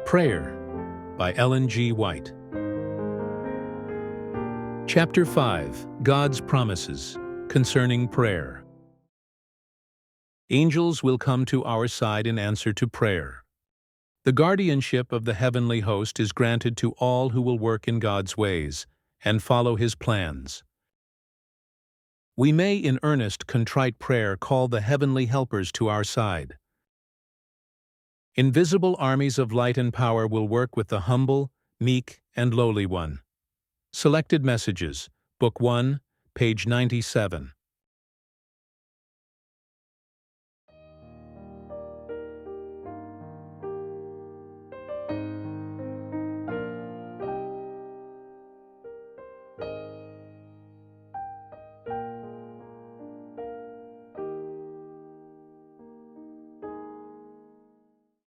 Prayer by Ellen G. White. Chapter 5, God's Promises Concerning Prayer. Angels will come to our side in answer to prayer. The guardianship of the heavenly host is granted to all who will work in God's ways and follow His plans. We may in earnest, contrite prayer call the heavenly helpers to our side. Invisible armies of light and power will work with the humble, meek, and lowly one. Selected Messages, Book 1, page 97.